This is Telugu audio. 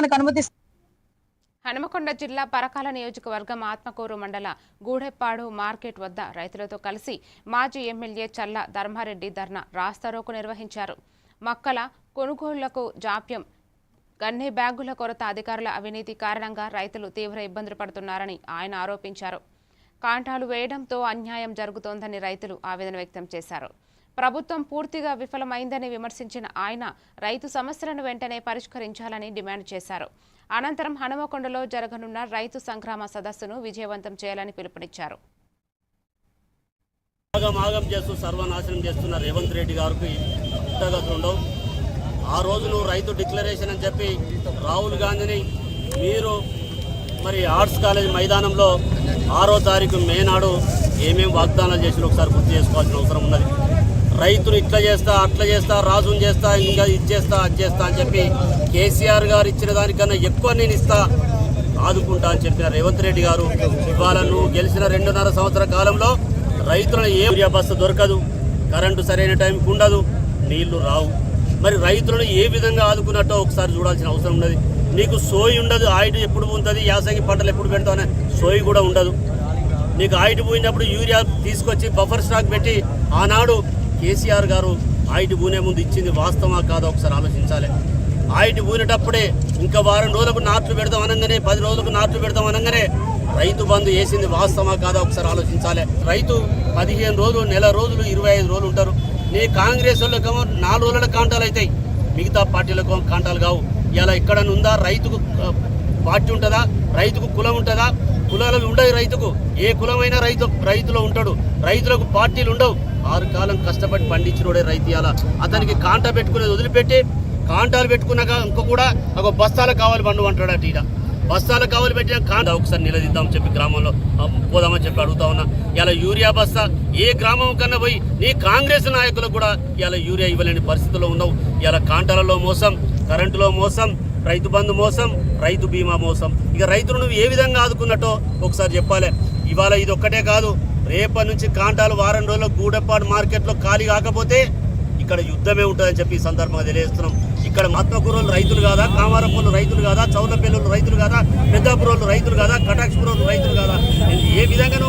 చేయడానికి అనుమతిస్తారు. హనుమకొండ జిల్లా పరకాల నియోజకవర్గం ఆత్మకూరు మండల గూడెప్పాడు మార్కెట్ వద్ద రైతులతో కలిసి మాజీ ఎమ్మెల్యే చల్ల ధర్మారెడ్డి ధర్నా రాస్తారోకో నిర్వహించారు. మక్కల కొనుగోళ్లకు జాప్యం, గన్ని బ్యాగుల కొరత, అధికారుల అవినీతి కారణంగా రైతులు తీవ్ర ఇబ్బందులు పడుతున్నారని ఆయన ఆరోపించారు. కాంటాలు వేయడంతో అన్యాయం జరుగుతోందని రైతులు ఆవేదన వ్యక్తం చేశారు. ప్రభుత్వం పూర్తిగా విఫలమైందని విమర్శించిన ఆయన రైతు సమస్యలను వెంటనే పరిష్కరించాలని డిమాండ్ చేశారు. అనంతరం హనుమకొండలో జరగనున్న రైతు సంగ్రామ సదస్సును విజయవంతం చేయాలని పిలుపునిచ్చారు. ఆగం చేస్తూ సర్వనాశనం చేస్తున్న రేవంత్ రెడ్డి గారికి ఉండవు. ఆ రోజు నువ్వు రైతు డిక్లరేషన్ అని చెప్పి రాహుల్ గాంధీని మీరు మరి ఆర్ట్స్ కాలేజ్ మైదానంలో 6వ తారీఖు మే నాడు ఏమేమి వాగ్దానాలు చేసి ఒకసారి గుర్తు చేసుకోవాల్సిన అవసరం ఉన్నది. రైతులు ఇట్లా చేస్తా, అట్లా చేస్తా, రాజుని చేస్తా, ఇంకా ఇది చేస్తా, అది చేస్తా అని చెప్పి కేసీఆర్ గారు ఇచ్చిన దానికన్నా ఎక్కువ నేను ఇస్తా, ఆదుకుంటా అని చెప్పిన రేవంత్ రెడ్డి గారు ఇవాళ నువ్వు గెలిచిన 2.5 సంవత్సర కాలంలో రైతులను ఏ యూరియా బస్సు దొరకదు, కరెంటు సరైన టైంకి ఉండదు, నీళ్లు రావు. మరి రైతులను ఏ విధంగా ఆదుకున్నట్టో ఒకసారి చూడాల్సిన అవసరం ఉన్నది. నీకు సోయి ఉండదు, ఆయిల్ ఎప్పుడు ఉంటుంది, యాసంగి పంటలు ఎప్పుడు పెడతానే సోయి కూడా ఉండదు. నీకు ఆయిల్ పోయినప్పుడు యూరియా తీసుకొచ్చి బఫర్ స్టాక్ పెట్టి ఆనాడు కేసీఆర్ గారు ఆయిల్ పూనే ముందు ఇచ్చింది వాస్తవా కాదా ఒకసారి ఆలోచించాలి. ఆయిల్ పూనేటప్పుడే ఇంకా వారం రోజులకు నాట్లు పెడతాం అనగానే, 10 రోజులకు నాట్లు పెడతాం అనగానే రైతు బంధు వేసింది వాస్తవా కాదా ఒకసారి ఆలోచించాలి. రైతు 15 రోజులు, నెల రోజులు, 25 రోజులు ఉంటారు. నీ కాంగ్రెస్ వాళ్ళకేమో 4 రోజుల కాంటాలు అవుతాయి, మిగతా పార్టీలకు కాంటాలు కావు. ఇలా ఇక్కడ ఉందా? రైతుకు పార్టీ ఉంటుందా? రైతుకు కులం ఉంటుందా? కులాలు ఉండవు. రైతుకు ఏ కులమైనా రైతులో ఉంటాడు. రైతులకు పార్టీలు ఉండవు. 6 కాలం కష్టపడి పండించినోడే రైతు. ఇలా అతనికి కాంటా పెట్టుకునేది వదిలిపెట్టి కాంటాలు పెట్టుకున్నాక ఇంకో కూడా ఒక బస్తాలు కావాలి పండు అంటాడు. అటు ఇట బస్తాలు కావాలి పెట్టిన కాంటా ఒకసారి నిలదీద్దామని చెప్పి గ్రామంలో పోదామని చెప్పి అడుగుతా ఉన్నా. ఇలా యూరియా బస్తా ఏ గ్రామం కన్నా పోయి నీ కాంగ్రెస్ నాయకులకు కూడా ఇలా యూరియా ఇవ్వలేని పరిస్థితుల్లో ఉన్నావు. ఇలా కాంటాలలో మోసం, కరెంటులో మోసం, రైతు బంధు మోసం, రైతు బీమా మోసం. ఇక రైతులు నువ్వు ఏ విధంగా ఆదుకున్నట్టో ఒకసారి చెప్పాలి. ఇవాళ ఇది ఒక్కటే కాదు, రేపటి నుంచి కాంటాలు వారం రోజుల్లో గూడెప్పాడు మార్కెట్లో ఖాళీ కాకపోతే ఇక్కడ యుద్ధమే ఉంటుందని చెప్పి ఈ సందర్భంగా తెలియజేస్తున్నాం. ఇక్కడ ఆత్మకూరులు రైతులు కాదా, కామారపల్లు రైతులు కాదా, చౌలపల్లులు రైతులు కాదా, పెద్దాపురోళ్ళు రైతులు కాదా, కటాక్షపురోళ్ళు రైతులు కాదా? ఏ విధంగా